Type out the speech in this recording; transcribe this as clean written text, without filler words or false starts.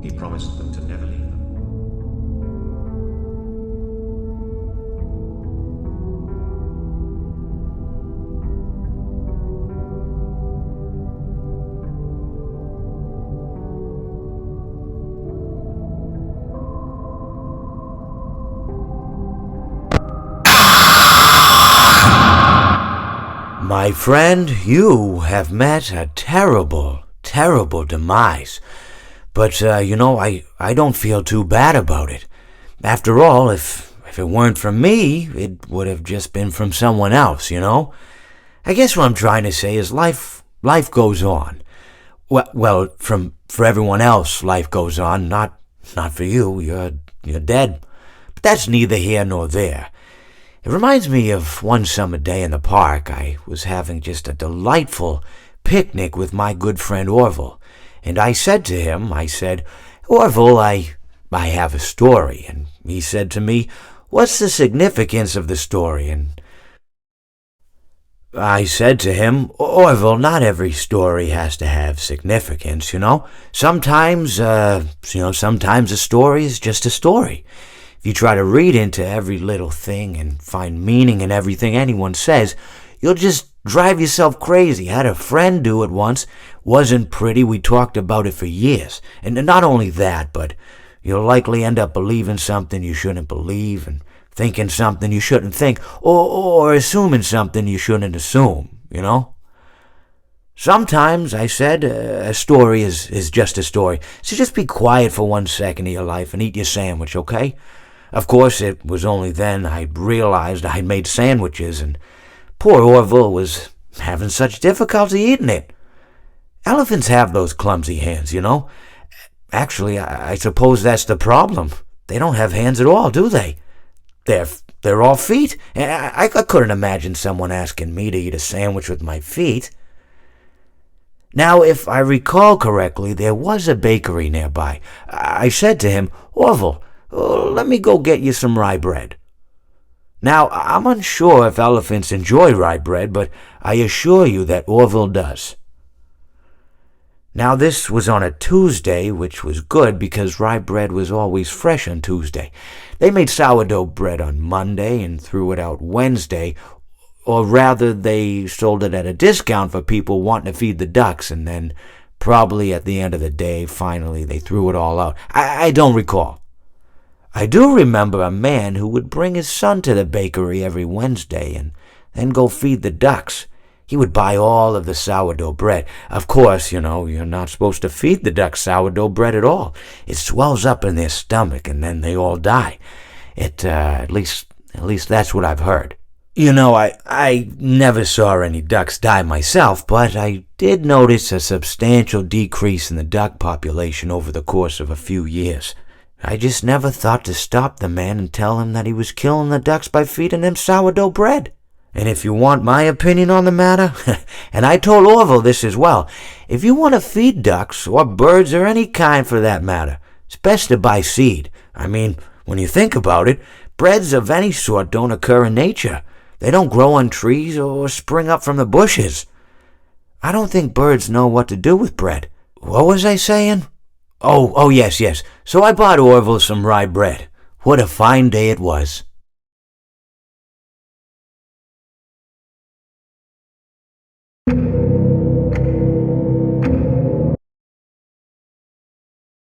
He promised them to never leave them. My friend, you have met a terrible, terrible demise. But, I don't feel too bad about it. After all, if it weren't from me, it would have just been from someone else, I guess what I'm trying to say is life goes on. Well, for everyone else, life goes on, not for you, you're dead. But that's neither here nor there. It reminds me of one summer day in the park. I was having just a delightful picnic with my good friend Orville. And I said to him, Orville, I have a story. And he said to me, what's the significance of the story? And I said to him, Orville, not every story has to have significance, Sometimes a story is just a story. If you try to read into every little thing and find meaning in everything anyone says, you'll just drive yourself crazy. I had a friend do it once. Wasn't pretty. We talked about it for years. And not only that, but you'll likely end up believing something you shouldn't believe and thinking something you shouldn't think or assuming something you shouldn't assume, Sometimes, I said, a story is just a story. So just be quiet for 1 second of your life and eat your sandwich, okay? Of course, it was only then I realized I'd made sandwiches, and poor Orville was having such difficulty eating it. Elephants have those clumsy hands, Actually, I suppose that's the problem. They don't have hands at all, do they? They're all feet. And I couldn't imagine someone asking me to eat a sandwich with my feet. Now, if I recall correctly, there was a bakery nearby. I said to him, Orville, let me go get you some rye bread. Now, I'm unsure if elephants enjoy rye bread, but I assure you that Orville does. Now, this was on a Tuesday, which was good because rye bread was always fresh on Tuesday. They made sourdough bread on Monday and threw it out Wednesday, or rather, they sold it at a discount for people wanting to feed the ducks, and then probably at the end of the day, finally, they threw it all out. I don't recall. I do remember a man who would bring his son to the bakery every Wednesday and then go feed the ducks. He would buy all of the sourdough bread. Of course, you're not supposed to feed the ducks sourdough bread at all. It swells up in their stomach and then they all die. At least that's what I've heard. I never saw any ducks die myself, but I did notice a substantial decrease in the duck population over the course of a few years. I just never thought to stop the man and tell him that he was killing the ducks by feeding them sourdough bread. And if you want my opinion on the matter, and I told Orville this as well, if you want to feed ducks, or birds, or any kind for that matter, it's best to buy seed. I mean, when you think about it, breads of any sort don't occur in nature. They don't grow on trees or spring up from the bushes. I don't think birds know what to do with bread. What was I saying? Oh, yes. So I bought Orville some rye bread. What a fine day it was.